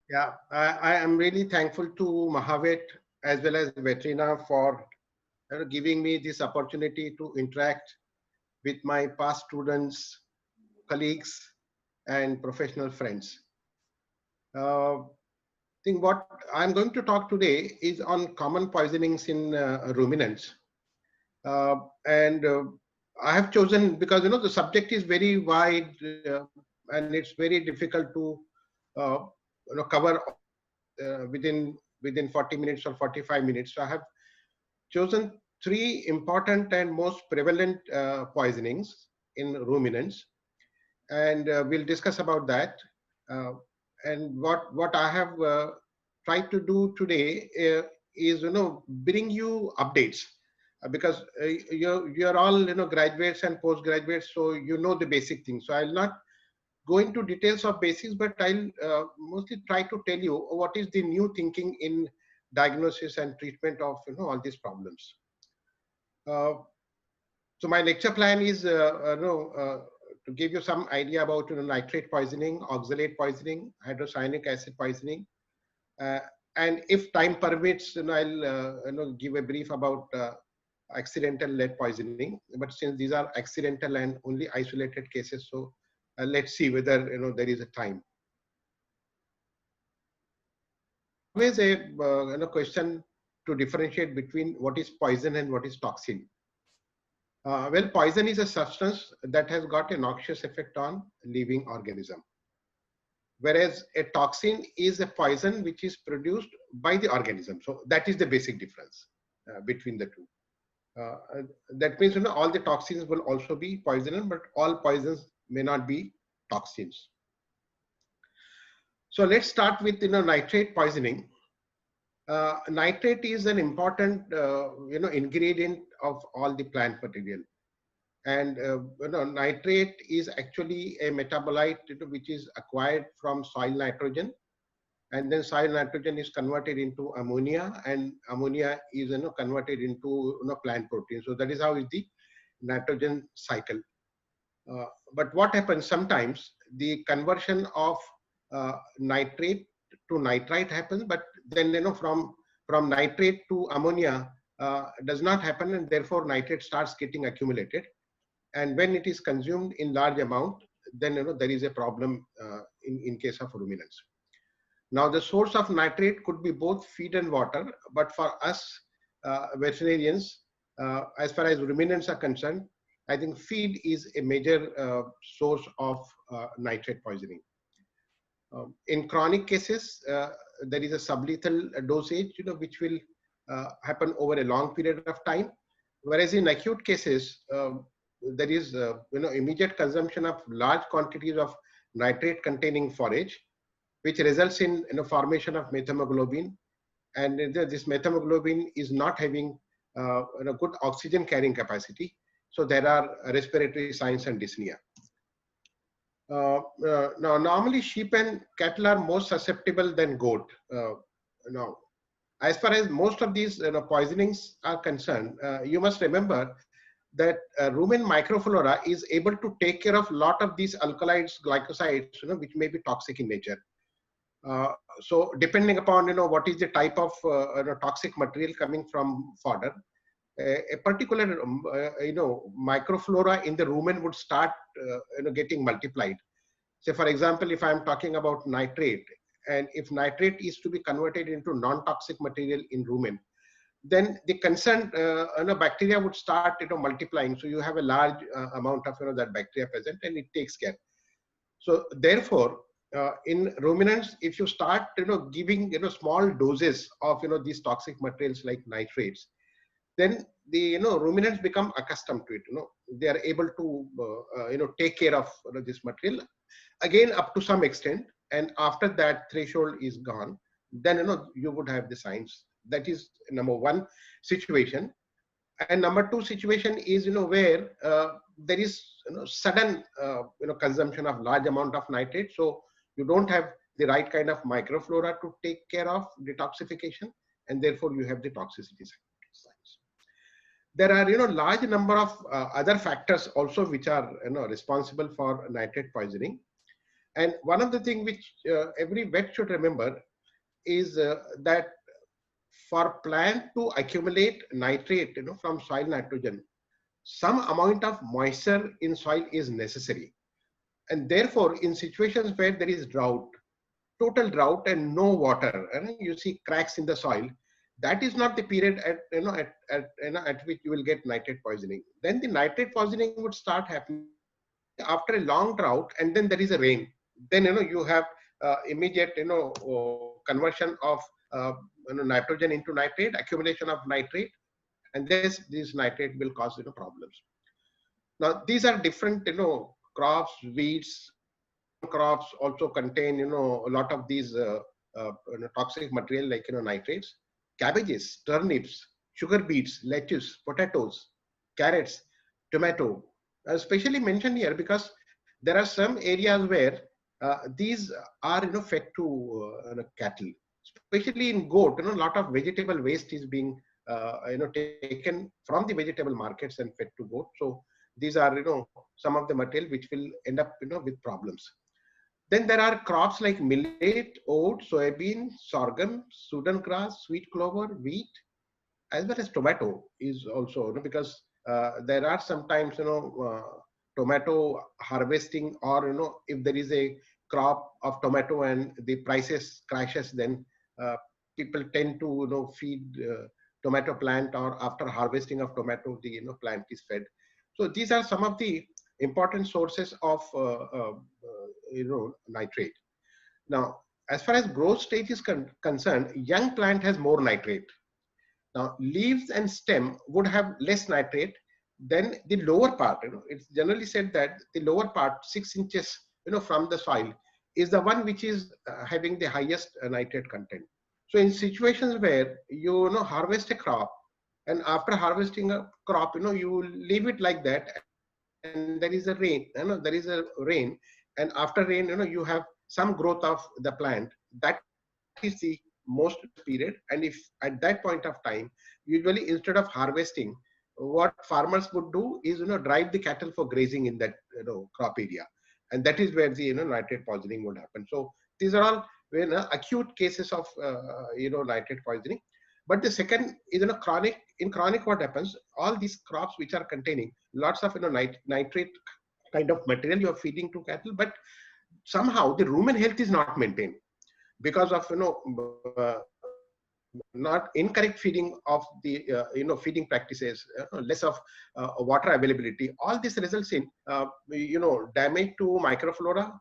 Yeah, I am really thankful to Mahavet as well as Vetrina for giving me this opportunity to interact with my past students, colleagues, and professional friends. I think what I'm going to talk today is on common poisonings in ruminants. Uh, and I have chosen because the subject is very wide and it's very difficult to uh, cover within 40 minutes or 45 minutes. So I have chosen three important and most prevalent poisonings in ruminants, and we'll discuss about that. Uh, and what I have tried to do today is bring you updates because you're all graduates and postgraduates, so you know the basic things. So I'll not go into details of basics, but I'll mostly try to tell you what is the new thinking in diagnosis and treatment of all these problems. Uh, so my lecture plan is to give you some idea about nitrate poisoning, oxalate poisoning, hydrocyanic acid poisoning, uh, and if time permits, I'll give a brief about accidental lead poisoning. But since these are accidental and only isolated cases, so let's see whether there is a time. Always a question to differentiate between what is poison and what is toxin. Well, poison is a substance that has got a noxious effect on living organism, whereas a toxin is a poison which is produced by the organism. So that is the basic difference between the two. That means all the toxins will also be poisonous, but all poisons may not be toxins. So let's start with nitrate poisoning. Nitrate is an important ingredient of all the plant material, and nitrate is actually a metabolite which is acquired from soil nitrogen, and then soil nitrogen is converted into ammonia, and ammonia is converted into plant protein. So that is how is the nitrogen cycle. But what happens sometimes, the conversion of nitrate to nitrite happens, but then from nitrate to ammonia does not happen, and therefore nitrate starts getting accumulated. And when it is consumed in large amount, then there is a problem in case of ruminants. Now the source of nitrate could be both feed and water, but for us veterinarians, as far as ruminants are concerned, I think feed is a major source of nitrate poisoning. In chronic cases, there is a sublethal dosage, which will happen over a long period of time. Whereas in acute cases, there is immediate consumption of large quantities of nitrate-containing forage, which results in formation of methemoglobin, and this methemoglobin is not having good oxygen carrying capacity. So there are respiratory signs and dyspnea. Now, normally sheep and cattle are more susceptible than goat. Now, as far as most of these poisonings are concerned, you must remember that rumen microflora is able to take care of a lot of these alkaloids, glycosides, which may be toxic in nature. So depending upon what is the type of toxic material coming from fodder, a particular microflora in the rumen would start getting multiplied. Say for example, if I am talking about nitrate, and if nitrate is to be converted into non-toxic material in rumen, then the concerned bacteria would start multiplying. So you have a large amount of that bacteria present, and it takes care. So therefore, in ruminants, if you start giving small doses of these toxic materials like nitrates, then the ruminants become accustomed to it. They are able to take care of this material again up to some extent, and after that threshold is gone, then you would have the signs. That is number one situation. And number two situation is where there is sudden consumption of large amount of nitrate, so you don't have the right kind of microflora to take care of detoxification, and therefore you have the toxicity signs. There are large number of other factors also which are responsible for nitrate poisoning. And one of the things which every vet should remember is that for plant to accumulate nitrate, from soil nitrogen, some amount of moisture in soil is necessary. And therefore, in situations where there is drought, total drought and no water, and you see cracks in the soil, that is not the period at which you will get nitrate poisoning. Then the nitrate poisoning would start happening after a long drought, and then there is a rain. Then you have immediate conversion of nitrogen into nitrate, accumulation of nitrate, and this nitrate will cause problems. Now these are different crops, weeds. Some crops also contain a lot of these toxic material like nitrates. Cabbages, turnips, sugar beets, lettuce, potatoes, carrots, tomato, especially mentioned here because there are some areas where these are fed to cattle, especially in goat. A lot of vegetable waste is being taken from the vegetable markets and fed to goat. So these are some of the material which will end up with problems. Then there are crops like millet, oat, soybean, sorghum, Sudan grass, sweet clover, wheat, as well as tomato is also, because there are sometimes tomato harvesting, or if there is a crop of tomato and the prices crashes, then uh, people tend to feed tomato plant, or after harvesting of tomato the plant is fed. So these are some of the important sources of nitrate. Now as far as growth stage is concerned, young plant has more nitrate. Now, leaves and stem would have less nitrate than the lower part. It's generally said that the lower part, 6 inches, from the soil, is the one which is having the highest nitrate content. So, in situations where harvest a crop, and after harvesting a crop, you leave it like that, and there is a rain. There is a rain, and after rain, you have some growth of the plant. That is the most period, and if at that point of time, usually instead of harvesting, what farmers would do is drive the cattle for grazing in that crop area, and that is where the nitrate poisoning would happen. So these are all acute cases of nitrate poisoning. But the second is chronic. In chronic, what happens? All these crops which are containing lots of nitrate kind of material you are feeding to cattle, but somehow the rumen health is not maintained because of not incorrect feeding of the feeding practices, less of water availability. All this results in damage to microflora,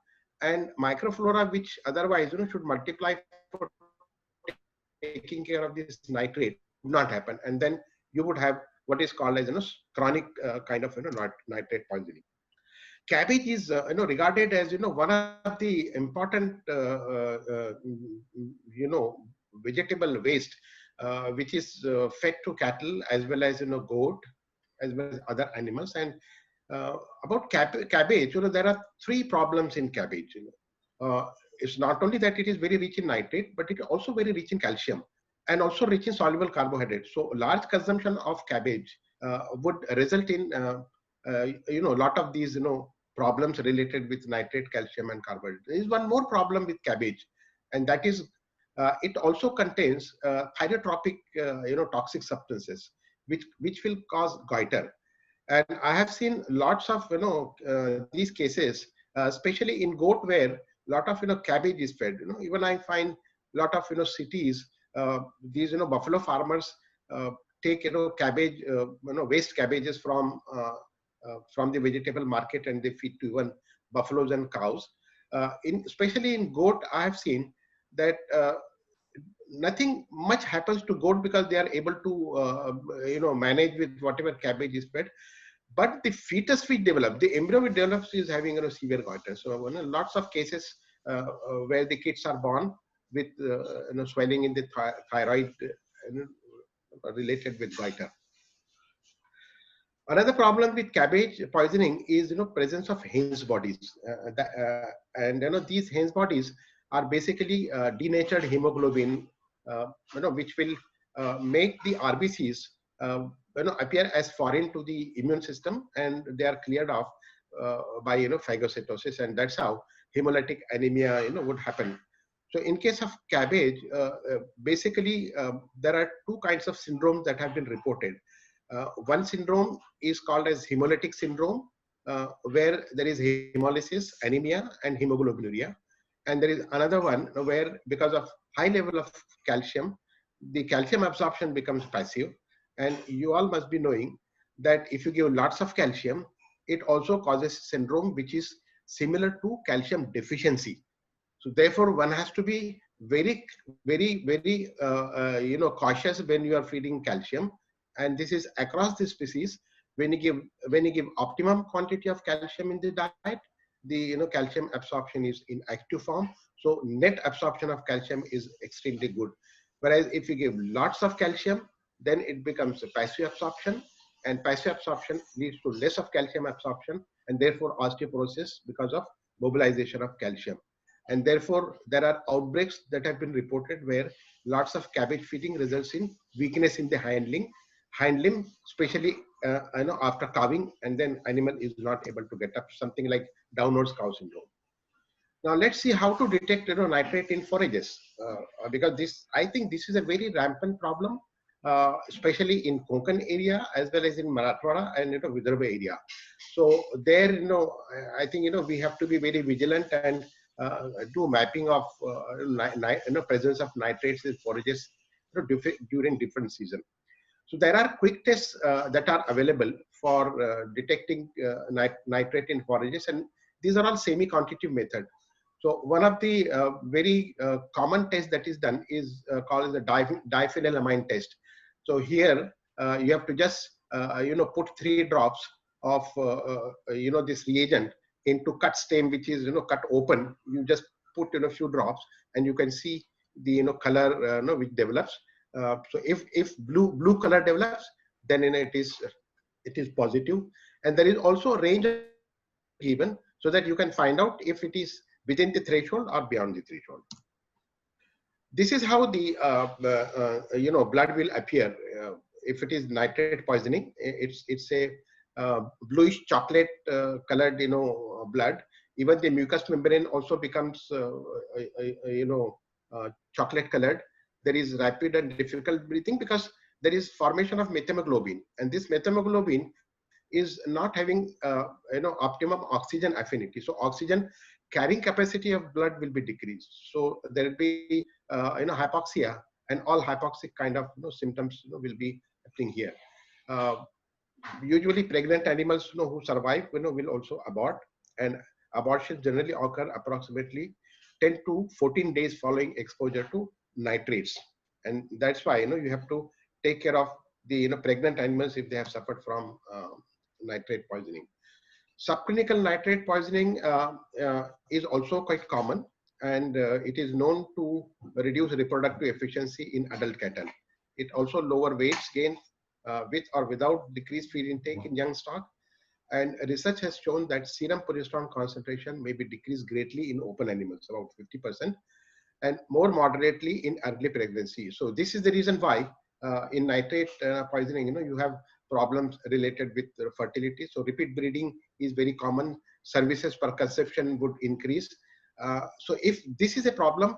and microflora which otherwise should multiply for taking care of this nitrate would not happen, and then you would have what is called as chronic kind of nitrate poisoning. Cabbage is regarded as one of the important vegetable waste which is fed to cattle as well as goat as well as other animals. And about cabbage, there are three problems in cabbage. It's not only that it is very rich in nitrate, but it is also very rich in calcium and also rich in soluble carbohydrates. So large consumption of cabbage would result in a lot of these problems related with nitrate, calcium, and carbohydrate. There is one more problem with cabbage, and that is it also contains thyrotropic, toxic substances, which will cause goiter. And I have seen lots of these cases, especially in goat, where lot of cabbage is fed. Even I find lot of cities, these buffalo farmers take cabbage, waste cabbages from the vegetable market, and they feed to even buffaloes and cows. Especially in goat, I have seen that nothing much happens to goat because they are able to manage with whatever cabbage is fed. But the fetus which develops, the embryo which develops is having severe goiter. So lots of cases where the kids are born with swelling in the thyroid related with goiter. Another problem with cabbage poisoning is presence of Heinz bodies, and these Heinz bodies are basically denatured hemoglobin, which will make the RBCs appear as foreign to the immune system, and they are cleared off by phagocytosis, and that's how hemolytic anemia, would happen. So in case of cabbage, basically there are two kinds of syndromes that have been reported. One syndrome is called as hemolytic syndrome, where there is hemolysis, anemia, and hemoglobinuria. And there is another one where, because of high level of calcium, the calcium absorption becomes passive. And you all must be knowing that if you give lots of calcium, it also causes syndrome which is similar to calcium deficiency. So therefore, one has to be very cautious when you are feeding calcium. And this is across the species. When you give optimum quantity of calcium in the diet, the calcium absorption is in active form. So net absorption of calcium is extremely good. Whereas if you give lots of calcium, then it becomes a passive absorption, and passive absorption leads to less of calcium absorption, and therefore osteoporosis because of mobilization of calcium. And therefore there are outbreaks that have been reported where lots of cabbage feeding results in weakness in the hind limb, especially after calving, and then animal is not able to get up, something like downwards cow syndrome. Now let's see how to detect nitrate in forages, because I think this is a very rampant problem, especially in Konkan area as well as in Marathwada and Vidarbha area. So there, I think we have to be very vigilant and do mapping of presence of nitrates in forages during different season. So there are quick tests that are available for detecting nitrate in forages, and these are all semi-quantitative method. So one of the very common tests that is done is called the diphenylamine test. So here you have to just put 3 drops of this reagent into cut stem, which is cut open. You just put a few drops, and you can see the color which develops. So if blue color develops, then it is positive. And there is also a range given so that you can find out if it is within the threshold or beyond the threshold. This is how the blood will appear if it is nitrate poisoning. It's a bluish chocolate colored blood. Even the mucous membrane also becomes chocolate colored. There is rapid and difficult breathing because there is formation of methemoglobin, and this methemoglobin is not having optimum oxygen affinity. So oxygen carrying capacity of blood will be decreased. So there will be hypoxia, and all hypoxic kind of symptoms will be happening here. Usually pregnant animals who survive will also abort, and abortions generally occur approximately 10 to 14 days following exposure to nitrates. And that's why you have to take care of the pregnant animals if they have suffered from nitrate poisoning. Subclinical nitrate poisoning is also quite common, and it is known to reduce reproductive efficiency in adult cattle. It also lower weights gain with or without decreased feed intake in young stock. And research has shown that serum progesterone concentration may be decreased greatly in open animals, about 50%, and more moderately in early pregnancy. So this is the reason why in nitrate poisoning, you have problems related with fertility. So repeat breeding is very common. Services per conception would increase. So if this is a problem,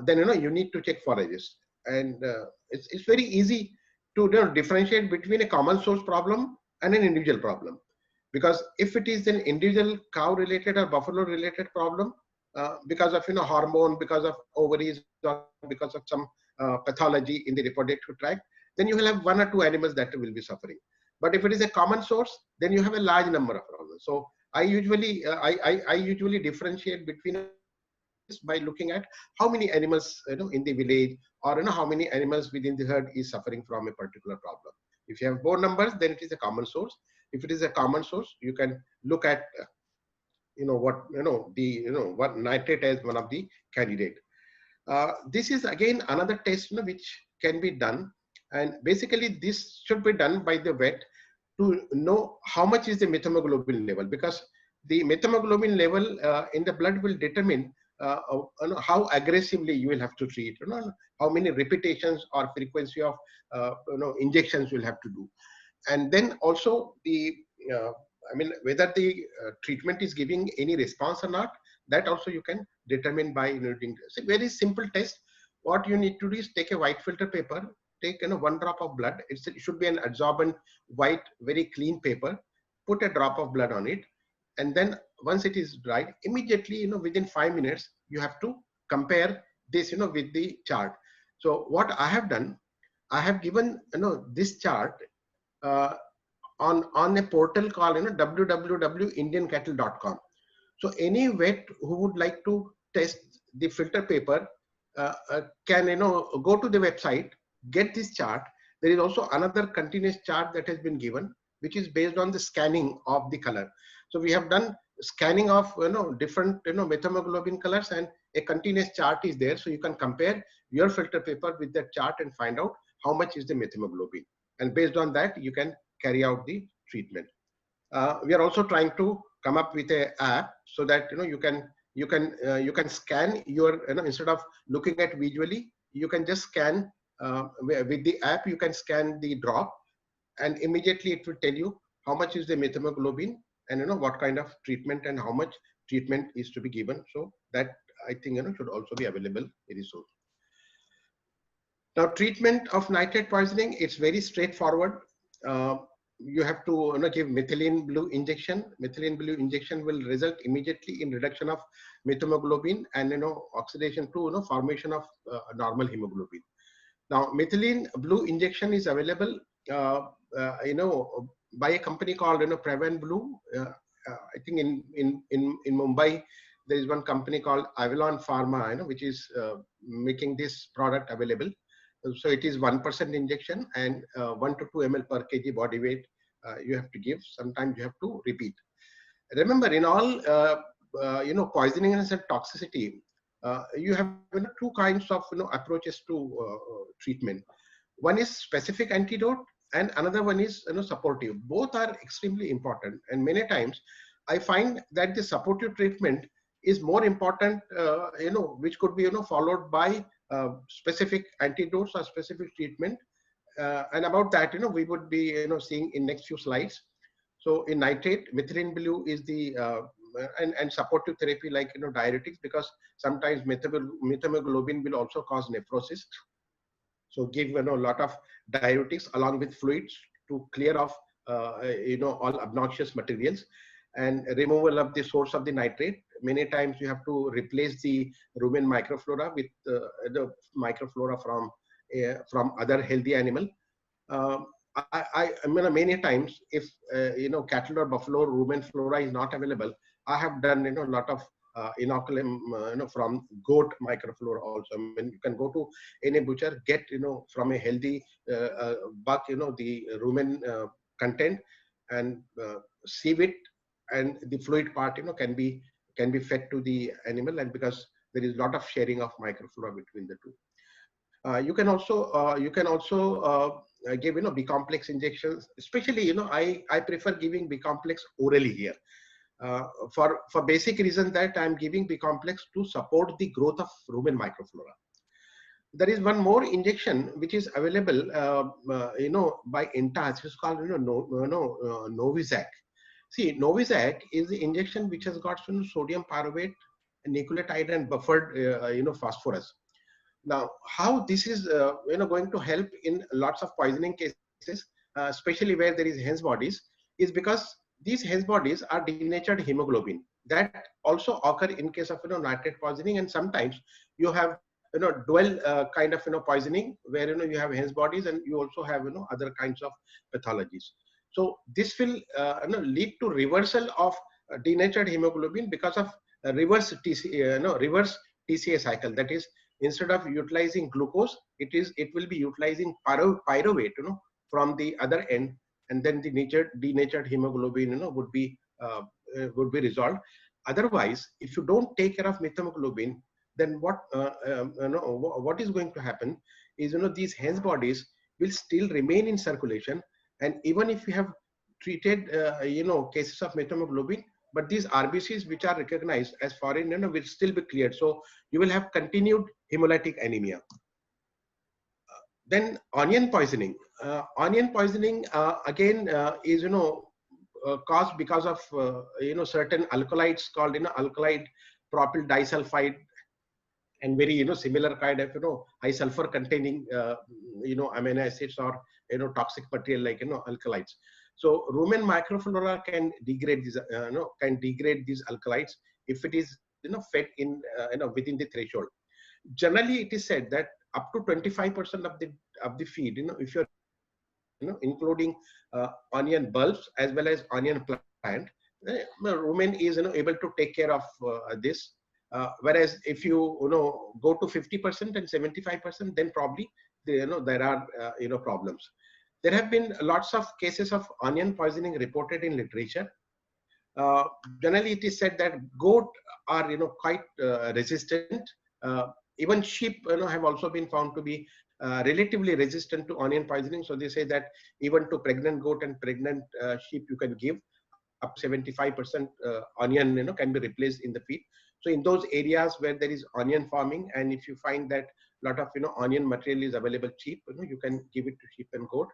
then you need to check forages. And it's very easy to differentiate between a common source problem and an individual problem. Because if it is an individual cow related or buffalo related problem, because of hormone, because of ovaries, or because of some pathology in the reproductive tract, then you will have 1 or 2 animals that will be suffering. But if it is a common source, then you have a large number of problems. So I usually differentiate between by looking at how many animals in the village, or how many animals within the herd is suffering from a particular problem. If you have more numbers, then it is a common source. If it is a common source, you can look at what nitrate as one of the candidate. This is again another test which can be done, and basically this should be done by the vet to know how much is the methemoglobin level, because the methemoglobin level in the blood will determine how aggressively you will have to treat, how many repetitions or frequency of injections you will have to do. And then also the whether the treatment is giving any response or not, That also you can determine by using. It's a very simple test. What you need to do is take a white filter paper, take 1 drop of blood. It should be an absorbent white, very clean paper. Put a drop of blood on it, and then once it is dried, immediately within 5 minutes you have to compare this with the chart. So what I have done, I have given this chart uh, on a portal called www.indiancattle.com. So any vet who would like to test the filter paper can go to the website, get this chart. There is also another continuous chart that has been given, which is based on the scanning of the color. So we have done scanning of different methemoglobin colors, and a continuous chart is there. So you can compare your filter paper with that chart and find out how much is the methemoglobin, and based on that you can carry out the treatment. We are also trying to come up with a app so that you can scan your instead of looking at visually, you can just scan with the app. You can scan the drop, and immediately it will tell you how much is the methemoglobin, and what kind of treatment and how much treatment is to be given. So that, I think, should also be available very soon. Now, treatment of nitrate poisoning, it's very straightforward. Uh, you have to give methylene blue injection. Methylene blue injection will result immediately in reduction of methemoglobin and oxidation to formation of normal hemoglobin. Now, methylene blue injection is available, by a company called Prevan Blue. I think in Mumbai there is one company called Avalon Pharma, which is making this product available. So it is 1% injection, and 1 to 2 ml per kg body weight you have to give. Sometimes you have to repeat. Remember, in all poisoning and toxicity, you have two kinds of approaches to treatment. One is specific antidote, and another one is supportive. Both are extremely important, and many times I find that the supportive treatment is more important, which could be followed by specific antidotes or specific treatment. And about that, we would be seeing in next few slides. So in nitrate, methylene blue is the and supportive therapy like diuretics, because sometimes methemoglobin will also cause nephrosis. So give a lot of diuretics along with fluids to clear off all obnoxious materials, and removal of the source of the nitrate. Many times you have to replace the rumen microflora with the microflora from other healthy animal. I mean, many times if cattle or buffalo rumen flora is not available, I have done a lot of inoculum from goat microflora also. I mean, you can go to any butcher, get from a healthy buck the rumen content, and sieve it, and the fluid part can be fed to the animal, and because there is a lot of sharing of microflora between the two. You can also give B complex injections. Especially I prefer giving B complex orally here, for basic reason that I'm giving B complex to support the growth of rumen microflora. There is one more injection which is available by INTA. It's called Novizac. See, Novizac is the injection which has got sodium pyruvate, nucleotide, and buffered phosphorus. Now, how this is going to help in lots of poisoning cases, especially where there is Hens bodies, is because these Hens bodies are denatured hemoglobin that also occur in case of nitrate poisoning, and sometimes you have dual kind of poisoning where you have Hens bodies and you also have other kinds of pathologies. So this will lead to reversal of denatured hemoglobin because of reverse TCA cycle. That is, instead of utilizing glucose, it will be utilizing pyruvate from the other end, and then the denatured hemoglobin would be resolved. Otherwise, if you don't take care of methemoglobin, then what is going to happen is these Hens bodies will still remain in circulation, and even if you have treated cases of methemoglobin, but these RBCs which are recognized as foreign will still be cleared. So you will have continued hemolytic anemia. Then onion poisoning. Onion poisoning again is caused because of certain alkaloids called alkaloid propyl disulfide, and very similar kind of high sulfur containing amino acids or toxic material like alkalides. So rumen microflora can degrade these alkalides if it is fed in within the threshold. Generally it is said that up to 25% of the feed, if you're including onion bulbs as well as onion plant, rumen is able to take care of this. Whereas if you go to 50% and 75%, then probably there are problems. There have been lots of cases of onion poisoning reported in literature. Generally, it is said that goat are quite resistant. Even sheep have also been found to be relatively resistant to onion poisoning. So they say that even to pregnant goat and pregnant sheep, you can give up to 75% onion can be replaced in the feed. So in those areas where there is onion farming, and if you find that a lot of onion material is available cheap, you can give it to sheep and goat.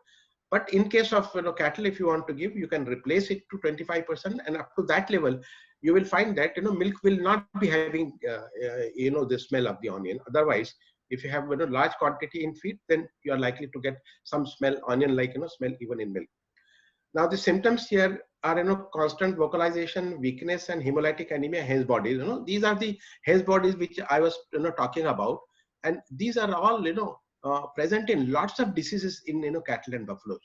But in case of cattle, if you want to give, you can replace it to 25%, and up to that level, you will find that milk will not be having the smell of the onion. Otherwise, if you have large quantity in feed, then you are likely to get some smell, onion like smell even in milk. Now the symptoms here are constant vocalization, weakness, and hemolytic anemia, Hens bodies. These are the Hens bodies which I was talking about, and these are all present in lots of diseases in cattle and buffaloes.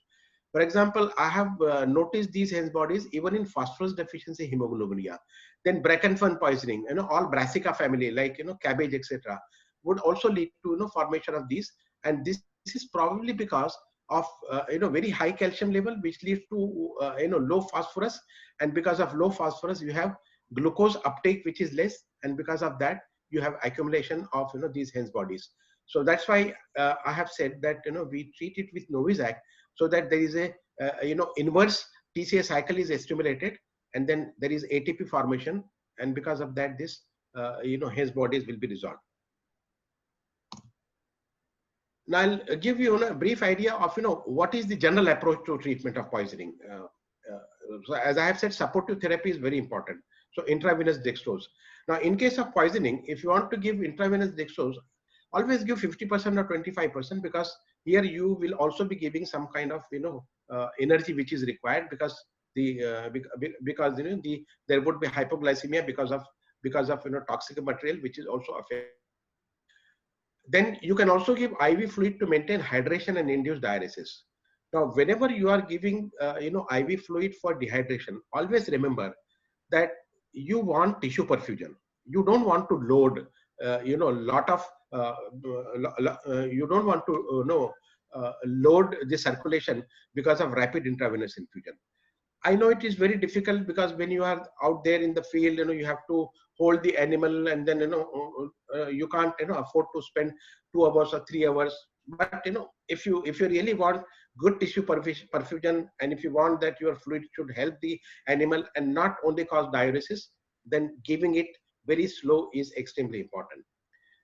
For example, I have noticed these Hens bodies even in phosphorus deficiency hemoglobinuria. Then Breckenfen poisoning, all Brassica family like cabbage, etc., would also lead to formation of these, and this is probably because of very high calcium level, which leads to low phosphorus, and because of low phosphorus you have glucose uptake which is less, and because of that you have accumulation of these Hens bodies. So that's why I have said that we treat it with Novizac, so that there is a inverse TCA cycle is stimulated, and then there is ATP formation, and because of that this Hens bodies will be resolved. Now I'll give you a brief idea of what is the general approach to treatment of poisoning. So as I have said, supportive therapy is very important. So intravenous dextrose. Now in case of poisoning, if you want to give intravenous dextrose, always give 50% or 25%, because here you will also be giving some kind of energy which is required, because there would be hypoglycemia because of toxic material which is also affected. Then you can also give IV fluid to maintain hydration and induce diuresis. Now, whenever you are giving IV fluid for dehydration, always remember that you want tissue perfusion. You don't want to load you don't want to load the circulation because of rapid intravenous infusion. I know it is very difficult, because when you are out there in the field, you have to hold the animal, and then you can't afford to spend 2 hours or 3 hours. But if you really want good tissue perfusion, and if you want that your fluid should help the animal and not only cause diuresis, then giving it very slow is extremely important.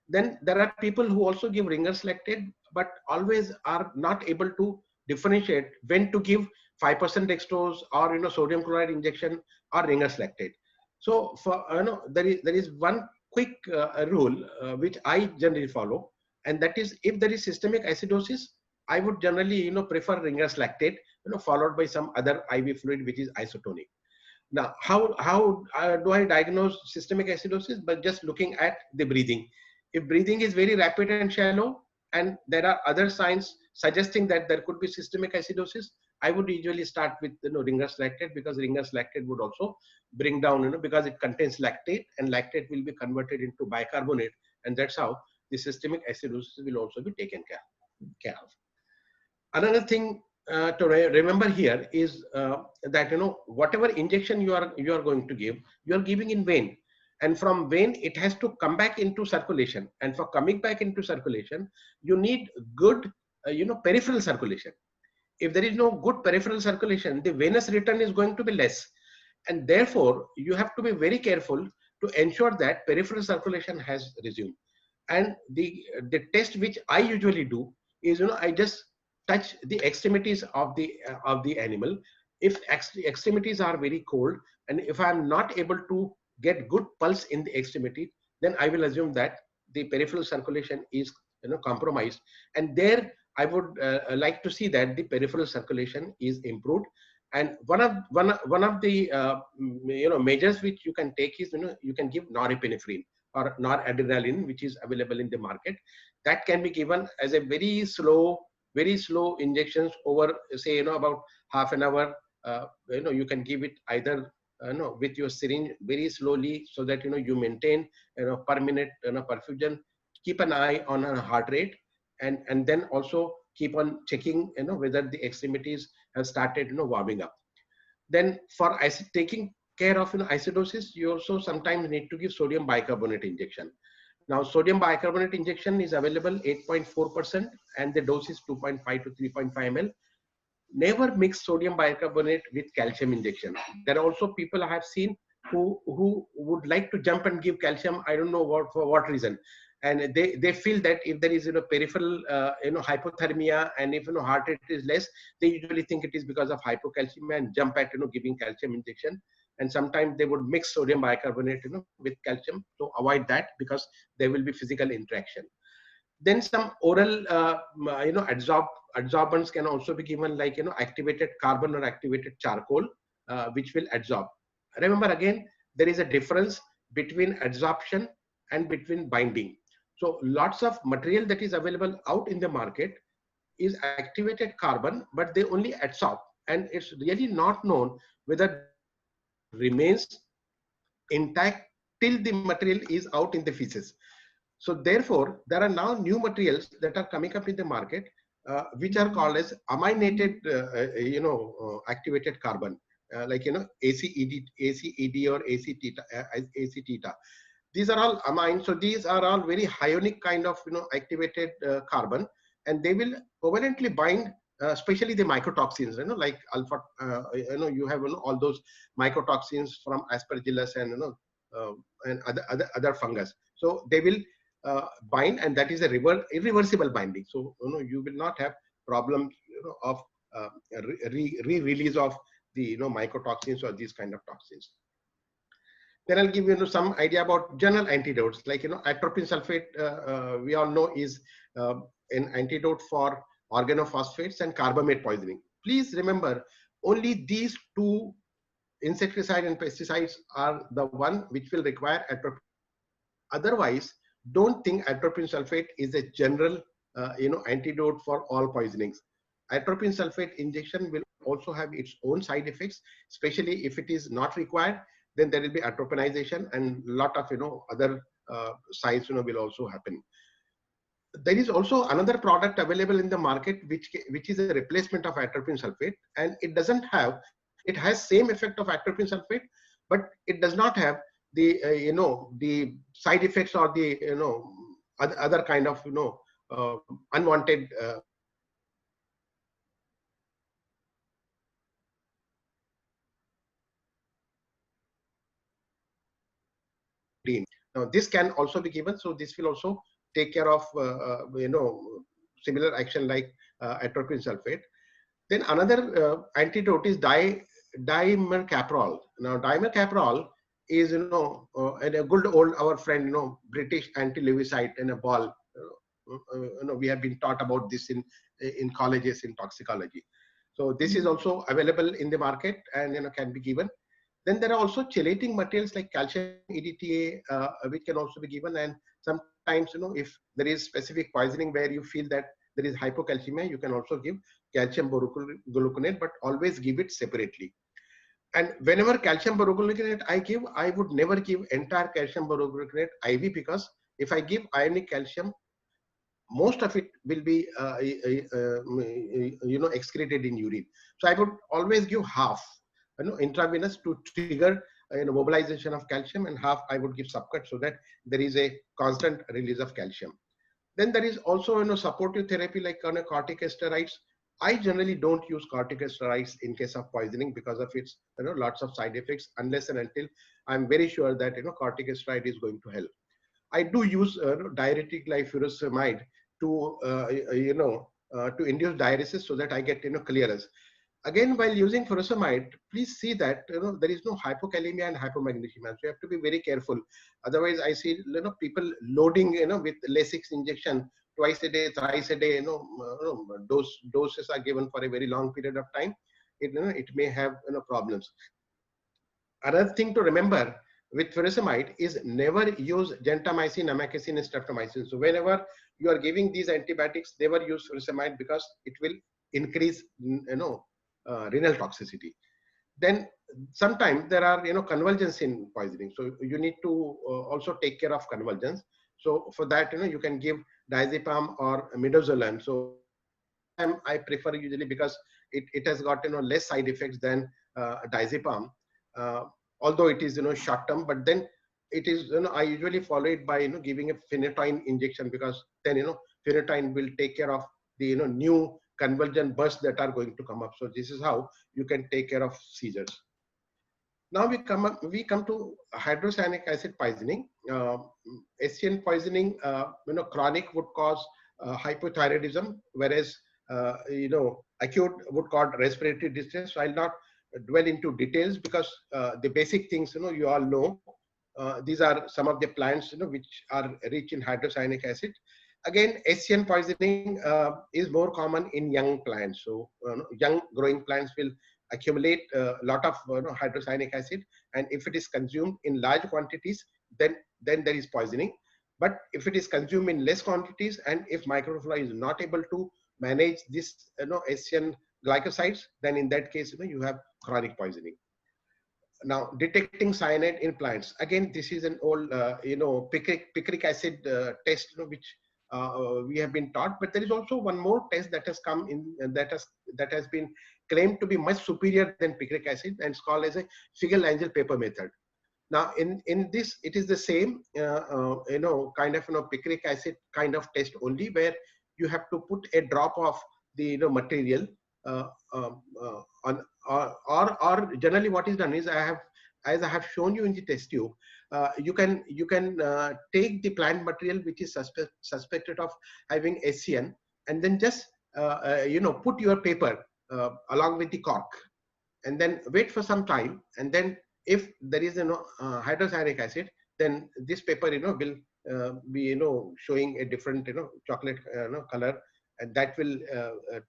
Then there are people who also give Ringer's lactate, but always are not able to differentiate when to give 5% dextrose or sodium chloride injection or Ringer's lactate. So for there is one quick rule which I generally follow, and that is, if there is systemic acidosis, I would generally prefer Ringer's lactate followed by some other IV fluid which is isotonic. Now how do I diagnose systemic acidosis? By just looking at the breathing. If breathing is very rapid and shallow, and there are other signs suggesting that there could be systemic acidosis, I would usually start with Ringer's lactate, because Ringer's lactate would also bring down, because it contains lactate, and lactate will be converted into bicarbonate, and that's how the systemic acidosis will also be taken care of. Another thing to remember here is that whatever injection you are going to give, you are giving in vein. And from vein, it has to come back into circulation. And for coming back into circulation, you need good, peripheral circulation. If there is no good peripheral circulation, the venous return is going to be less. And therefore, you have to be very careful to ensure that peripheral circulation has resumed. And the test which I usually do is, I just touch the extremities of the animal. If extremities are very cold, and if I am not able to get good pulse in the extremity, then I will assume that the peripheral circulation is compromised, and there I would like to see that the peripheral circulation is improved. And one of the measures which you can take is, you can give norepinephrine or noradrenaline, which is available in the market. That can be given as a very slow injections over, say, about half an hour. You can give it either with your syringe very slowly, so that you maintain per minute perfusion. Keep an eye on a heart rate, and then also keep on checking whether the extremities have started warming up. Then for taking care of acidosis, you also sometimes need to give sodium bicarbonate injection. Now sodium bicarbonate injection is available 8.4%, and the dose is 2.5 to 3.5 ml. Never mix sodium bicarbonate with calcium injection. There are also people I have seen who would like to jump and give calcium. I don't know for what reason, and they feel that if there is peripheral hypothermia, and if heart rate is less, they usually think it is because of hypocalcemia and jump at giving calcium injection. And sometimes they would mix sodium bicarbonate with calcium. So avoid that, because there will be physical interaction. Then some oral adsorbents can also be given, like activated carbon or activated charcoal, which will adsorb. Remember, again, there is a difference between adsorption and between binding. So lots of material that is available out in the market is activated carbon, but they only adsorb, and it's really not known whether remains intact till the material is out in the feces. So therefore, there are now new materials that are coming up in the market, which are called as aminated, activated carbon, like ACED or AC theta. These are all amine. So these are all very ionic kind of activated carbon, and they will covalently bind, especially the mycotoxins. Like alpha. You have all those mycotoxins from Aspergillus and other fungus. So they will bind, and that is a irreversible binding. So you will not have problems of re-release of the mycotoxins or these kind of toxins. Then I'll give you some idea about general antidotes, like atropine sulfate. We all know is an antidote for organophosphates and carbamate poisoning. Please remember, only these two, insecticide and pesticides, are the one which will require atropine. Otherwise, don't think atropine sulfate is a general antidote for all poisonings. Atropine sulfate injection will also have its own side effects, especially if it is not required. Then there will be atropinization, and lot of other sides will also happen. There is also another product available in the market which is a replacement of atropine sulfate, and it has same effect of atropine sulfate, but it does not have the the side effects or the other kind of unwanted now this can also be given. So this will also take care of similar action like atropine sulfate. Then another antidote is dimercaprol. Now dimercaprol is and a good old our friend British anti-lewisite in a ball. We have been taught about this in colleges in toxicology. So this is also available in the market, and can be given. Then there are also chelating materials like calcium EDTA, which can also be given. And sometimes, if there is specific poisoning where you feel that there is hypocalcemia, you can also give calcium borugluconate, but always give it separately. And whenever calcium borugluconate I give, I would never give entire calcium borugluconate IV, because if I give ionic calcium, most of it will be excreted in urine. So I would always give half intravenous to trigger mobilization of calcium, and half I would give subcut, so that there is a constant release of calcium. Then there is also supportive therapy like corticosteroids. I generally don't use corticosteroids in case of poisoning because of its lots of side effects, unless and until I'm very sure that corticosteroid is going to help. I do use diuretic like furosemide to to induce diuresis, so that I get clearance. Again, while using furosemide, please see that there is no hypokalemia and hypomagnesemia. So you have to be very careful. Otherwise, I see people loading with Lasix injection twice a day, thrice a day. Doses are given for a very long period of time. It may have problems. Another thing to remember with furosemide is never use gentamicin, amikacin, and streptomycin. So whenever you are giving these antibiotics, never use furosemide because it will increase renal toxicity. Then sometimes there are convulsions in poisoning, so you need to also take care of convulsions. So for that you can give diazepam or midazolam. So I prefer usually because it has got less side effects than diazepam, uh, although it is short term. But then it is I usually follow it by giving a phenytoin injection, because then phenytoin will take care of the new convulsion bursts that are going to come up. So this is how you can take care of seizures. Now we come to hydrocyanic acid poisoning. SCN poisoning, chronic would cause hypothyroidism, whereas acute would cause respiratory distress. So I'll not dwell into details because the basic things you all know. These are some of the plants which are rich in hydrocyanic acid. Again, SCN poisoning is more common in young plants. So young growing plants will accumulate a lot of hydrocyanic acid, and if it is consumed in large quantities, then there is poisoning. But if it is consumed in less quantities, and if microflora is not able to manage this SCN glycosides, then in that case you have chronic poisoning. Now, detecting cyanide in plants. Again, this is an old, picric acid test, which we have been taught. But there is also one more test that has come in, that has been claimed to be much superior than picric acid, and it's called as a Figel-Angel paper method. Now, in this, it is the same, kind of picric acid kind of test only, where you have to put a drop of the material uh, on, or generally what is done is, as I have shown you in the test tube, you can take the plant material which is suspected of having SCN, and then just put your paper along with the cork, and then wait for some time, and then if there is hydrocyanic acid, then this paper will be showing a different chocolate color, and that will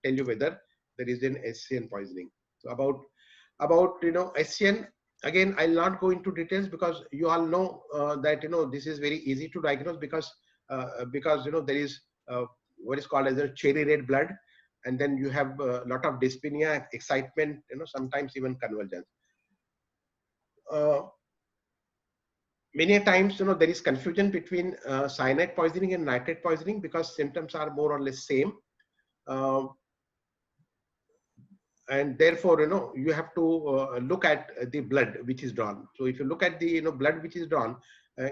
tell you whether there is an SCN poisoning. So about SCN, again I'll not go into details because you all know that this is very easy to diagnose, because there is what is called as a cherry red blood, and then you have a lot of dyspnea, excitement, sometimes even convulsions. Uh, Many times, there is confusion between cyanide poisoning and nitrate poisoning, because symptoms are more or less same. Uh, and therefore, you have to look at the blood which is drawn. So if you look at the blood which is drawn,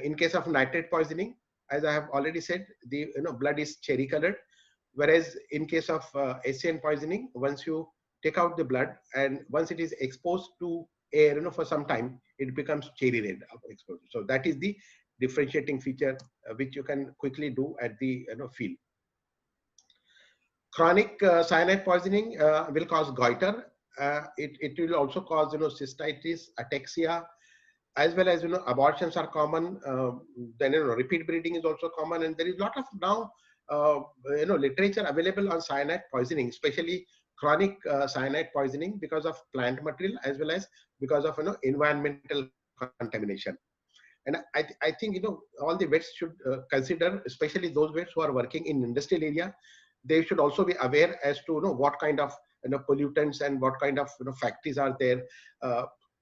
in case of nitrate poisoning, as I have already said, the blood is cherry colored. Whereas in case of SCN poisoning, once you take out the blood and once it is exposed to air for some time, it becomes cherry red exposure. So that is the differentiating feature which you can quickly do at the field. Chronic cyanide poisoning will cause goiter. It will also cause cystitis, ataxia, as well as abortions are common. Then repeat breeding is also common, and there is a lot of now literature available on cyanide poisoning, especially chronic cyanide poisoning, because of plant material as well as because of environmental contamination. And I think all the vets should consider, especially those vets who are working in industrial area, they should also be aware as to what kind of pollutants and what kind of factories are there.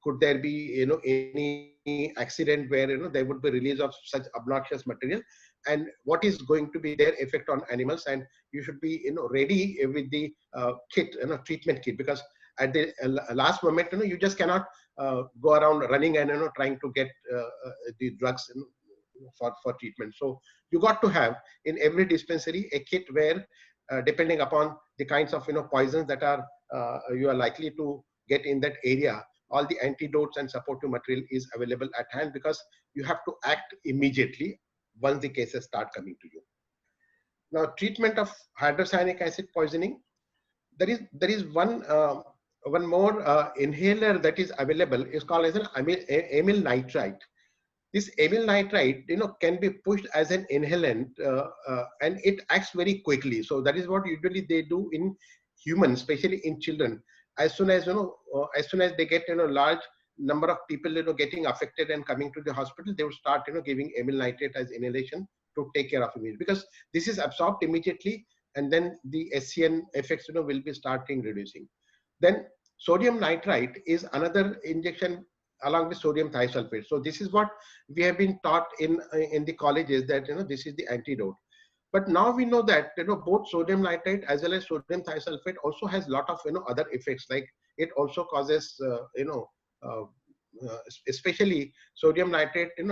Could there be any accident where there would be release of such obnoxious material, and what is going to be their effect on animals? And you should be ready with the kit, treatment kit, because at the last moment you just cannot go around running and trying to get the drugs for treatment. So you got to have in every dispensary a kit where depending upon the kinds of poisons that are you are likely to get in that area, all the antidotes and supportive material is available at hand, because you have to act immediately once the cases start coming to you. Now, treatment of hydrocyanic acid poisoning. There is one one more inhaler that is available is called as an amyl nitrite. This amyl nitrite, can be pushed as an inhalant, and it acts very quickly. So that is what usually they do in humans, especially in children. As soon as they get large number of people getting affected and coming to the hospital, they will start giving amyl nitrate as inhalation to take care of it, because this is absorbed immediately, and then the SCN effects will be starting reducing. Then sodium nitrite is another injection along with sodium thiosulfate. So this is what we have been taught in the colleges, that this is the antidote. But now we know that both sodium nitrite as well as sodium thiosulfate also has lot of other effects, like it also causes uh, especially sodium nitrate um,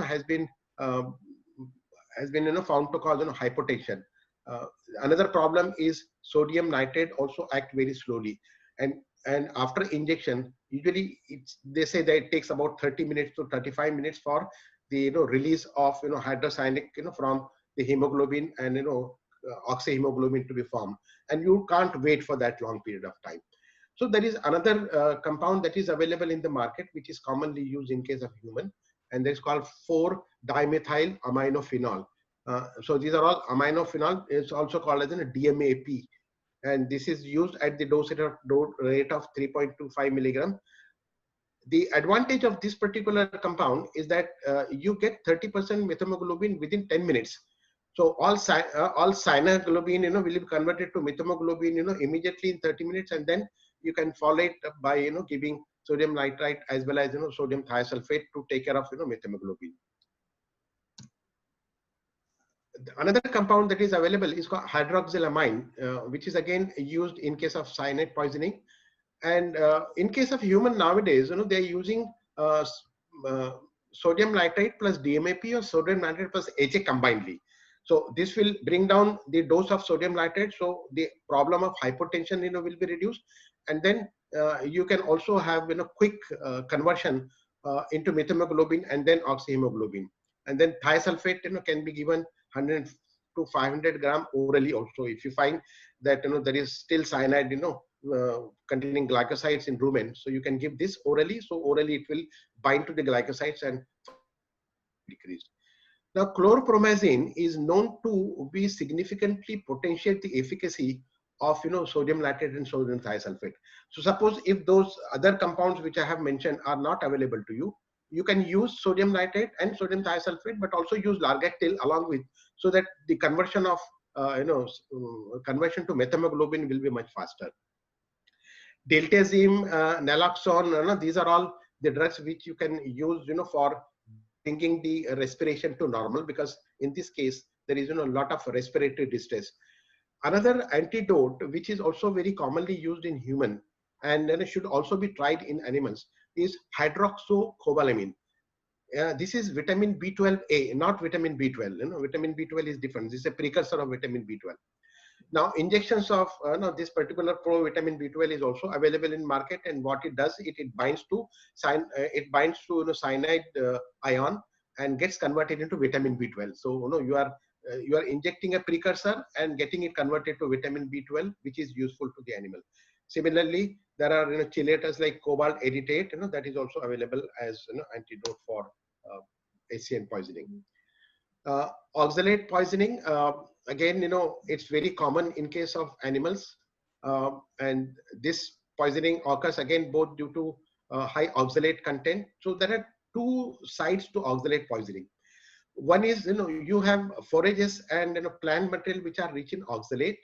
has been found to cause hypotension. Uh, Another problem is sodium nitrate also act very slowly, and after injection, usually they say that it takes about 30 minutes to 35 minutes for the release of hydrocyanic from the hemoglobin, and oxyhemoglobin to be formed, and you can't wait for that long period of time. So there is another compound that is available in the market, which is commonly used in case of human, and that's called 4-dimethyl aminophenol. So these are all aminophenol. It's also called as a DMAP, and this is used at the dose rate of 3.25 milligram. The advantage of this particular compound is that you get 30% methemoglobin within 10 minutes. So all cyanoglobin, will be converted to methemoglobin, immediately in 30 minutes, and then you can follow it up by, giving sodium nitrite as well as, sodium thiosulfate to take care of, methemoglobin. Another compound that is available is called hydroxylamine, which is again used in case of cyanide poisoning. And in case of human nowadays, they're using uh, sodium nitrite plus DMAP or sodium nitrite plus HA combinedly. So this will bring down the dose of sodium nitrite. So the problem of hypotension, will be reduced. And then you can also have, quick conversion into methemoglobin and then oxyhemoglobin. And then thiosulfate, can be given 100 to 500 gram orally also. If you find that, there is still cyanide, containing glycosides in rumen, so you can give this orally. So orally it will bind to the glycosides and decrease. Now chlorpromazine is known to be significantly potentiate the efficacy of sodium nitrate and sodium thiosulfate. So suppose if those other compounds which I have mentioned are not available to you, you can use sodium nitrate and sodium thiosulfate, but also use largactil along with, so that the conversion of conversion to methemoglobin will be much faster. Diltiazem, naloxone, these are all the drugs which you can use, for bringing the respiration to normal, because in this case there is a lot of respiratory distress. Another antidote which is also very commonly used in human, and then it should also be tried in animals, is hydroxycobalamin. This is vitamin B12A, not vitamin B12. Vitamin B12 is different. This is a precursor of vitamin B12. Now injections of this particular provitamin B12 is also available in market, and what it does, it binds to cyanide ion and gets converted into vitamin B12. So you are injecting a precursor and getting it converted to vitamin B12, which is useful to the animal. Similarly, there are chelators like cobalt editate, that is also available as antidote for SCN poisoning. Oxalate poisoning, again, it's very common in case of animals, and this poisoning occurs again both due to high oxalate content. So there are two sides to oxalate poisoning. One is, you have forages and plant material which are rich in oxalate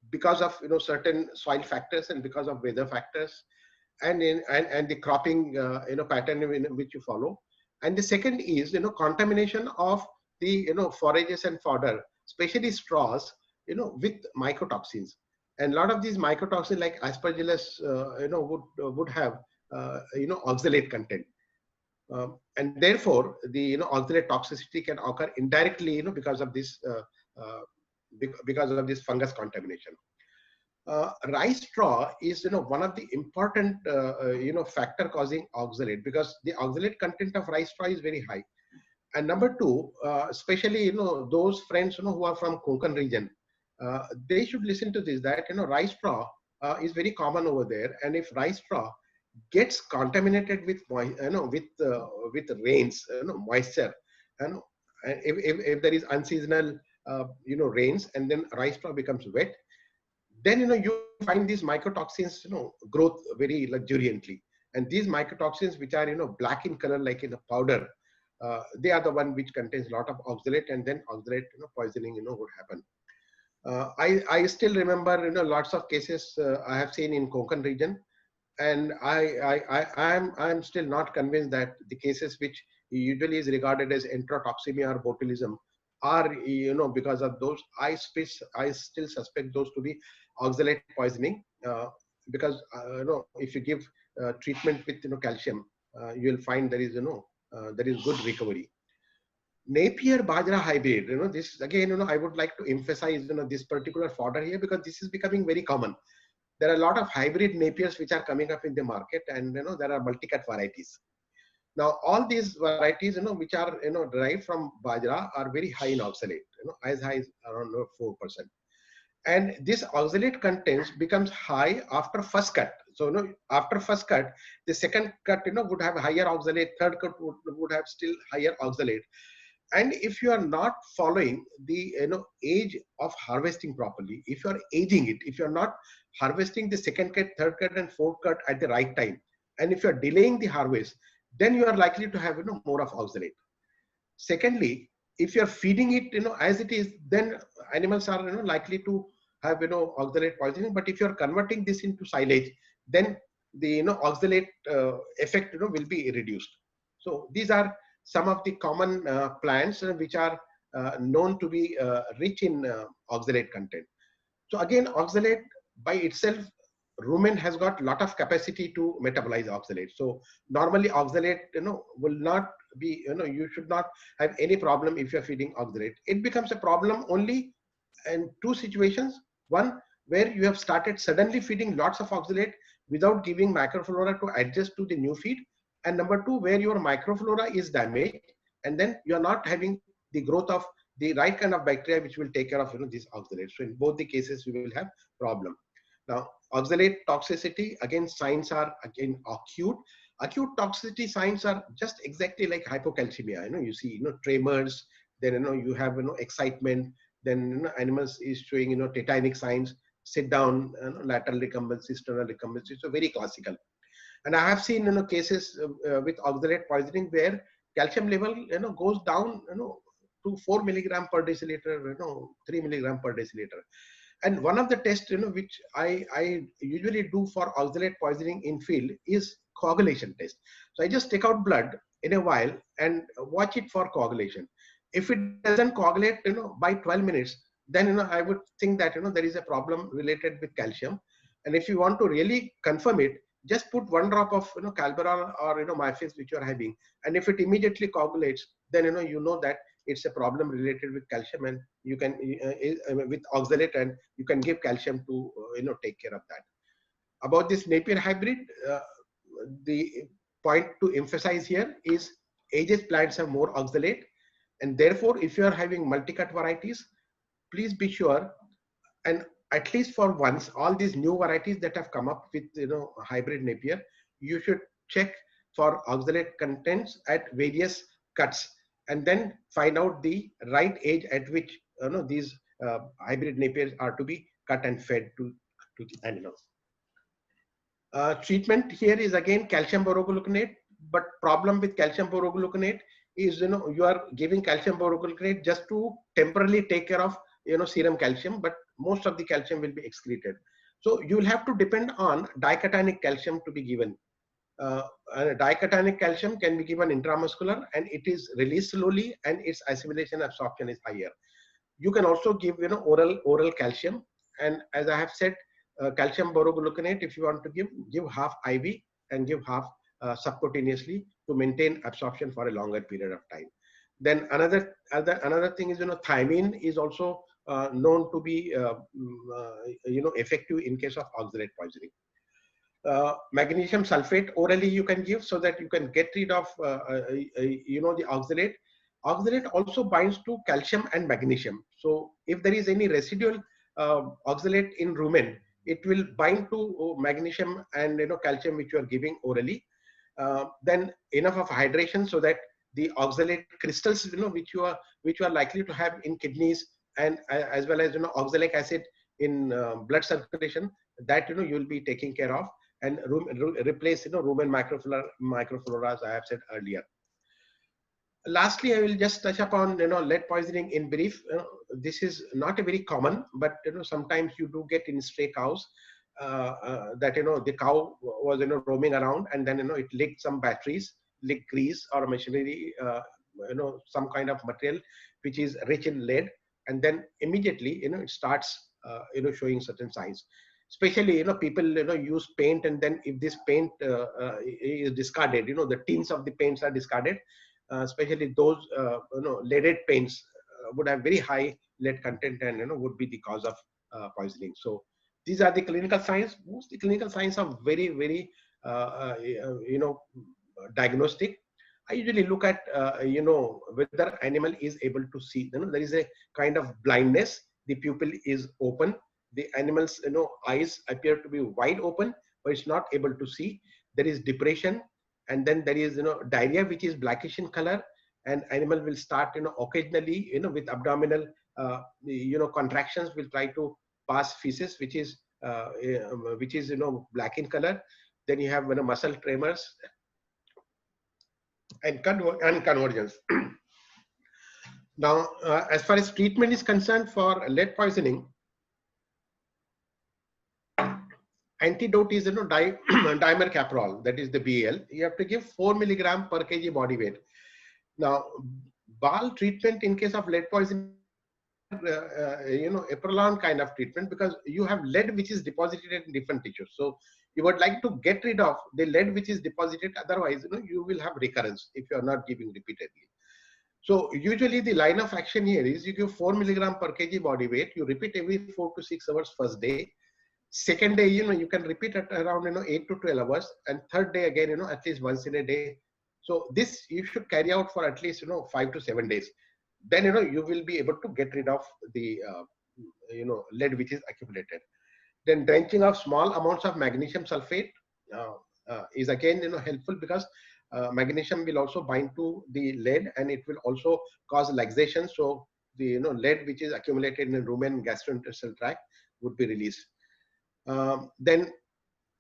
because of certain soil factors and because of weather factors, and the cropping pattern in which you follow. And the second is contamination of the forages and fodder, especially straws, with mycotoxins. And a lot of these mycotoxins like aspergillus would have oxalate content. And therefore the oxalate toxicity can occur indirectly because of this because of this fungus contamination. Rice straw is one of the important factor causing oxalate, because the oxalate content of rice straw is very high. And number two, especially those friends who are from Konkan region, they should listen to this, that rice straw is very common over there. And if rice straw gets contaminated with with rains, moisture, you know, and if there is unseasonal rains, and then rice straw becomes wet, then you find these mycotoxins growth very luxuriantly. And these mycotoxins, which are black in color like in a powder, they are the one which contains a lot of oxalate, and then oxalate poisoning would happen. I still remember lots of cases I have seen in Konkan region, and I'm still not convinced that the cases which usually is regarded as enterotoxemia or botulism are because of those. I still suspect those to be oxalate poisoning, because if you give treatment with calcium, you will find there is there is good recovery. Napier Bajra hybrid, this again, I would like to emphasize, this particular fodder here, because this is becoming very common. There are a lot of hybrid Napiers which are coming up in the market, and there are multi-cut varieties. Now, all these varieties, which are derived from Bajra, are very high in oxalate, as high as around 4%. And this oxalate contents becomes high after first cut. So, after first cut, the second cut, would have higher oxalate, third cut would have still higher oxalate. And if you are not following the age of harvesting properly, if you are aging it, if you are not harvesting the second cut, third cut, and fourth cut at the right time, and if you are delaying the harvest, then you are likely to have more of oxalate. Secondly, if you are feeding it as it is, then animals are likely to have oxalate poisoning. But if you are converting this into silage, then the oxalate effect will be reduced. So these are some of the common plants which are known to be rich in oxalate content. So again, oxalate by itself, rumen has got a lot of capacity to metabolize oxalate. So normally oxalate will not be, you should not have any problem if you're feeding oxalate. It becomes a problem only in two situations. One, where you have started suddenly feeding lots of oxalate without giving microflora to adjust to the new feed. And number two, where your microflora is damaged, and then you are not having the growth of the right kind of bacteria which will take care of these oxalates. So in both the cases, we will have problem. Now, oxalate toxicity, again, signs are again acute. Acute toxicity signs are just exactly like hypocalcemia. You see, tremors. Then you have excitement. Then animals is showing tetanic signs. Sit down, lateral recumbency, sternal recumbency. So very classical. And I have seen cases with oxalate poisoning where calcium level goes down to 4 milligram per deciliter, 3 milligram per deciliter. And one of the tests which I usually do for oxalate poisoning in field is coagulation test. So I just take out blood in a while and watch it for coagulation. If it doesn't coagulate by 12 minutes, then I would think that there is a problem related with calcium. And if you want to really confirm it, just put 1 drop of calberol or Myfix which you are having, and if it immediately coagulates, then you know that it's a problem related with calcium, and you can with oxalate, and you can give calcium to take care of that. About this Napier hybrid, the point to emphasize here is aged plants have more oxalate, and therefore if you are having multi-cut varieties, please be sure, and at least for once, all these new varieties that have come up with hybrid Napier, you should check for oxalate contents at various cuts, and then find out the right age at which these hybrid Napiers are to be cut and fed to the animals. Treatment here is again calcium borogluconate, but problem with calcium borogluconate is you are giving calcium borogluconate just to temporarily take care of serum calcium, but most of the calcium will be excreted. So you will have to depend on dicatonic calcium to be given. Dicatonic calcium can be given intramuscular, and it is released slowly, and its assimilation absorption is higher. You can also give oral calcium, and as I have said, calcium borogluconate, if you want to give half IV and give half subcutaneously to maintain absorption for a longer period of time. Then another thing is thiamine is also known to be effective in case of oxalate poisoning. Magnesium sulfate orally you can give, so that you can get rid of the oxalate. Oxalate also binds to calcium and magnesium. So if there is any residual oxalate in rumen, it will bind to magnesium and calcium which you are giving orally. Then enough of hydration so that the oxalate crystals which you are likely to have in kidneys, and as well as oxalic acid in blood circulation, that you will be taking care of, and replace rumen microflora, as I have said earlier. Lastly, I will just touch upon lead poisoning in brief. This is not a very common, but sometimes you do get in stray cows that the cow was roaming around, and then it leaked some batteries, leaked grease or machinery, some kind of material which is rich in lead, and then immediately it starts showing certain signs. Especially people use paint, and then if this paint is discarded, the tins of the paints are discarded, especially those leaded paints would have very high lead content, and would be the cause of poisoning. So these are the clinical signs. Most the clinical signs are very, very diagnostic. I usually look at whether animal is able to see. There is a kind of blindness. The pupil is open. The animal's eyes appear to be wide open, but it's not able to see. There is depression, and then there is diarrhea which is blackish in color, and animal will start occasionally with abdominal contractions, will try to pass feces which is black in color. Then you have muscle tremors and convergence. Now, as far as treatment is concerned for lead poisoning, antidote is dimercaprol, that is the BAL. You have to give 4 milligram per kg body weight. Now, BAL treatment in case of lead poisoning, a prolonged kind of treatment, because you have lead which is deposited in different tissues. So you would like to get rid of the lead which is deposited. Otherwise, you will have recurrence if you are not giving repeatedly. So usually the line of action here is you give 4 milligram per kg body weight. You repeat every 4 to 6 hours first day. Second day, you can repeat at around 8 to 12 hours, and third day again, at least once in a day. So this you should carry out for at least 5 to 7 days. Then you will be able to get rid of the lead which is accumulated. Then drenching of small amounts of magnesium sulfate is again helpful, because magnesium will also bind to the lead, and it will also cause laxation. So the lead which is accumulated in the rumen gastrointestinal tract would be released. Then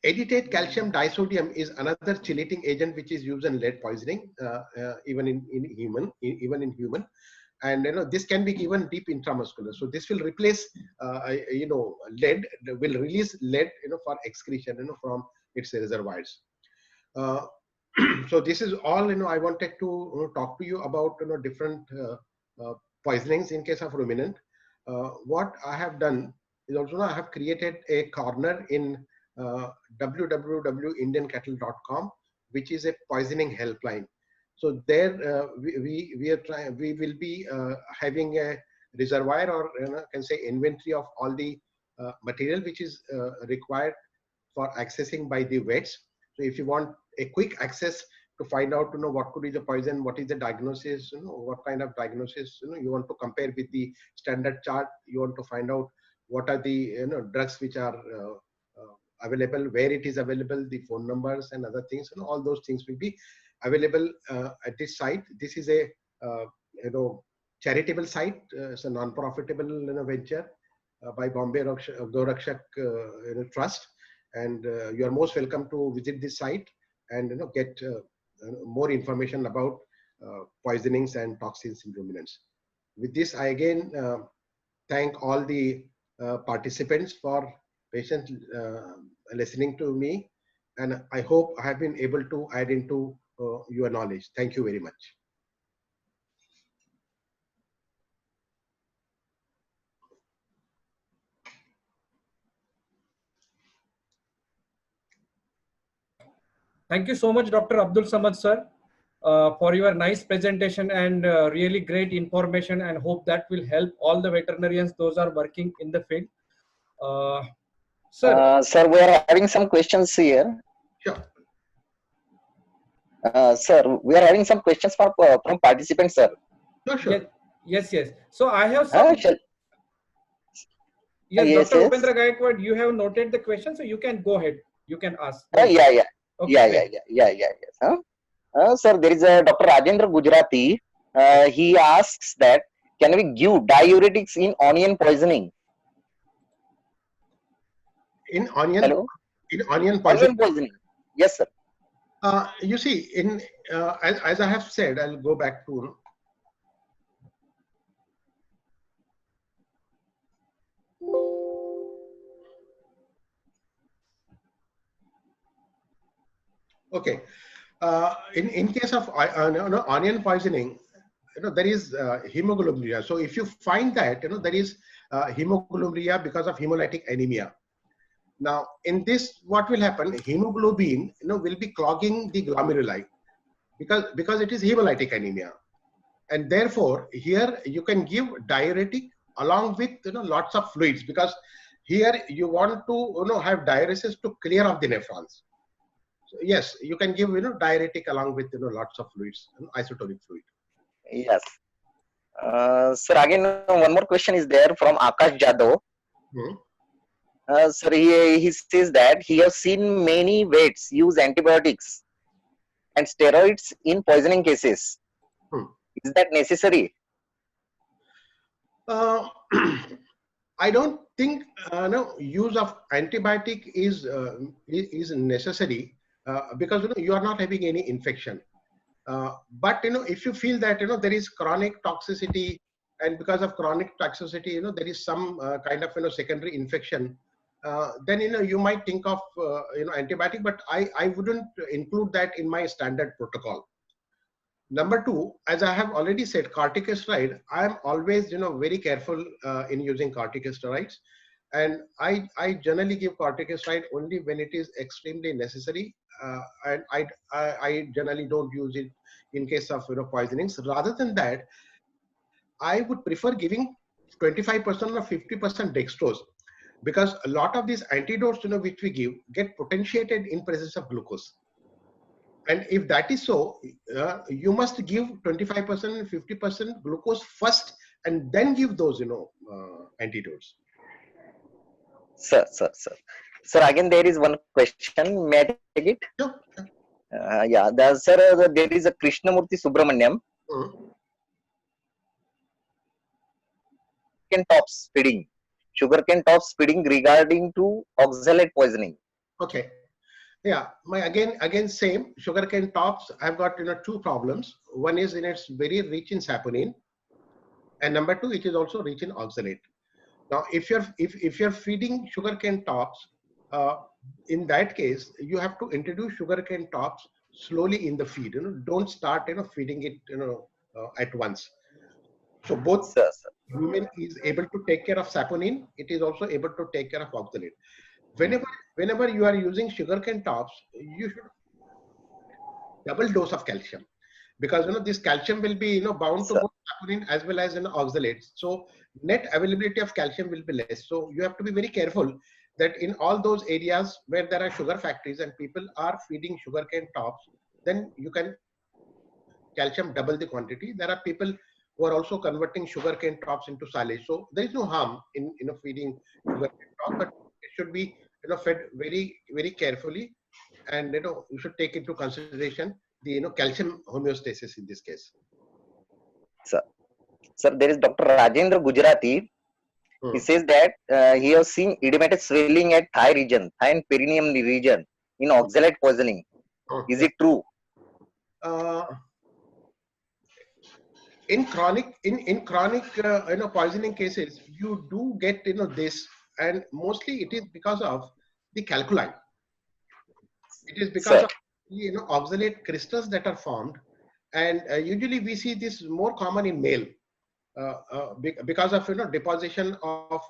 editate calcium disodium is another chelating agent which is used in lead poisoning, even in human. And this can be given deep intramuscular. So this will replace lead, will release lead for excretion from its reservoirs. So this is all I wanted to talk to you about different poisonings in case of ruminant. What I have done is also I have created a corner in www.indiancattle.com, which is a poisoning helpline. So there we will be having a reservoir, or can say inventory of all the material which is required for accessing by the vets. So if you want a quick access to find out what could be the poison, what is the diagnosis, what kind of diagnosis you want to compare with the standard chart, you want to find out what are the drugs which are available, where it is available, the phone numbers and other things, all those things will be available at this site. This is a charitable site. It's a non-profitable venture by Bombay Gorakshak Trust, and you are most welcome to visit this site and get more information about poisonings and toxins in ruminants. With this, I again thank all the participants for patiently listening to me, and I hope I have been able to add into your knowledge. Thank you very much. Thank you so much, Dr. Abdul Samad sir, for your nice presentation and really great information, and hope that will help all the veterinarians, those are working in the field. Sir, we are having some questions here. Sure. Sir, we are having some questions from participants, sir. Sure. Yes. So I have some. Yes, Yes, Dr. yes. Upendra Gaikwad, you have noted the question, so you can go ahead. You can ask. Yeah, yeah. Okay, Yeah, great. yes. Sir, there is a Dr. Rajendra Gujarati. He asks that can we give diuretics in onion poisoning? In onion, Hello? in onion poison. Onion poisoning. Yes, sir. You see, as I have said, I'll go back to. Okay, in case of onion poisoning, there is hemoglobinuria. So if you find that there is hemoglobinuria because of hemolytic anemia. Now, in this, what will happen? Hemoglobin, will be clogging the glomeruli because it is hemolytic anemia, and therefore here you can give diuretic along with lots of fluids, because here you want to have diuresis to clear off the nephrons. So yes, you can give diuretic along with lots of fluids, isotonic fluid. Yes. Sir, again, one more question is there from Akash Jadhav. Hmm. Sir, he says that he has seen many vets use antibiotics and steroids in poisoning cases. Hmm. Is that necessary? Uh, I don't think use of antibiotic is necessary, because you are not having any infection. But if you feel that there is chronic toxicity, and because of chronic toxicity there is some kind of secondary infection, then you might think of antibiotic, but I wouldn't include that in my standard protocol. Number two, as I have already said, corticosteroid, I am always very careful in using corticosteroids, and I generally give corticosteroid only when it is extremely necessary, and I generally don't use it in case of poisonings. Rather than that, I would prefer giving 25% or 50% dextrose, because a lot of these antidotes which we give get potentiated in presence of glucose. And if that is so, you must give 25% and 50% glucose first, and then give those antidotes. Sir. Sir, again, there is one question. May I take it? Sure. Yeah, there is a Krishnamurthy Subramanyam. Mhm. Sugarcane tops feeding regarding to oxalate poisoning. Okay. Yeah, my again same sugarcane tops. I've got two problems. One is it's very rich in saponin, and number two, it is also rich in oxalate. Now, if you're feeding sugarcane tops, uh, in that case, you have to introduce sugarcane tops slowly in the feed. Don't start feeding it at once. So both Sir. human is able to take care of saponin. It is also able to take care of oxalate. Whenever you are using sugarcane tops, you should double dose of calcium, because this calcium will be bound to Sir. both saponin as well as oxalates. So net availability of calcium will be less. So you have to be very careful that in all those areas where there are sugar factories and people are feeding sugarcane tops, then you can calcium double the quantity. There are people who are also converting sugarcane tops into silage. So there is no harm in feeding sugarcane top, but it should be fed very carefully, and you should take into consideration the calcium homeostasis in this case. Sir, there is Dr. Rajendra Gujarati. He says that he has seen edematous swelling at thigh and perineum region in oxalate poisoning. Is it true? In chronic poisoning cases, you do get this, and mostly it is because of the calculi. It is because of oxalate crystals that are formed, and usually we see this more common in male, because of deposition of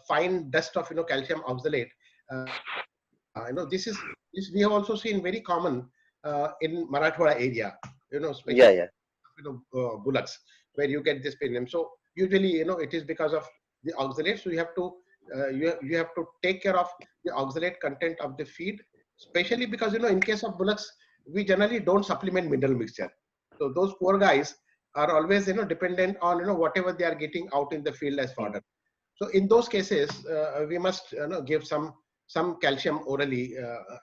fine dust of calcium oxalate. This we have also seen very common in Marathwada area, especially bullocks, where you get this perineum. So usually it is because of the oxalate. So you have to you have to take care of the oxalate content of the feed, especially because in case of bullocks we generally don't supplement mineral mixture. So those poor guys are always dependent on whatever they are getting out in the field as fodder. So in those cases, we must give some calcium orally,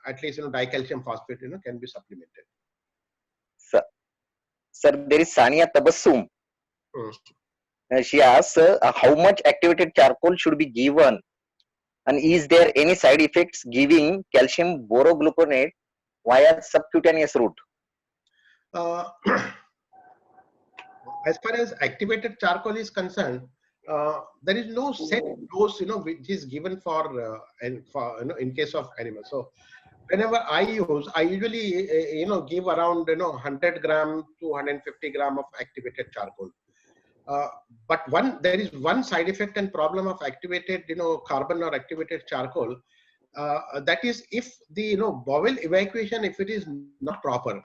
at least dicalcium phosphate can be supplemented. Sir, there is Sania Tabassum. She asks, how much activated charcoal should be given, and is there any side effects giving calcium borogluconate via subcutaneous route? As far as activated charcoal is concerned, there is no set dose which is given for in case of animals. So whenever I usually give around 100 gram to 150 gram of activated charcoal. But there is one side effect and problem of activated carbon or activated charcoal. That is, if the bowel evacuation, if it is not proper,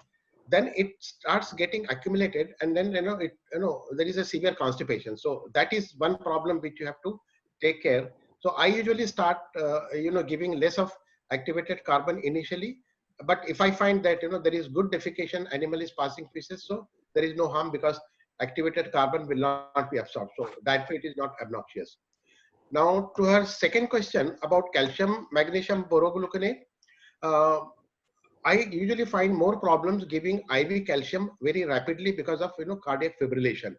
then it starts getting accumulated, and then there is a severe constipation. So that is one problem which you have to take care. So I usually start giving less of activated carbon initially, but if I find that there is good defecation, animal is passing feces, so there is no harm, because activated carbon will not be absorbed. So that way it is not obnoxious. Now to her second question about calcium magnesium borogluconate, I usually find more problems giving IV calcium very rapidly because of cardiac fibrillation.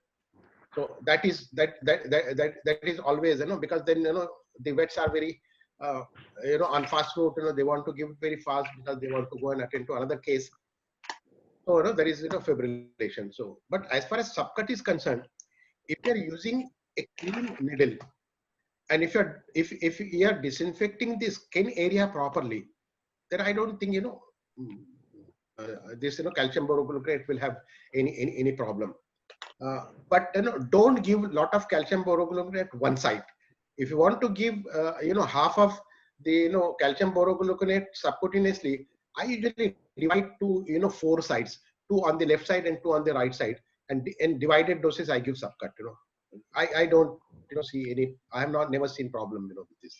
So that is always because then the vets are very on fast route, they want to give it very fast because they want to go and attend to another case. So there is fibrillation. So, but as far as subcut is concerned, if you are using a clean needle, and if you are disinfecting the skin area properly, then I don't think this calcium borogluconate will have any problem. But don't give a lot of calcium borogluconate one side. If you want to give half of the calcium borogluconate subcutaneously, I usually divide to 4 sides, 2 on the left side and 2 on the right side, and in divided doses I give subcut. I don't see any. I have never seen problem with this.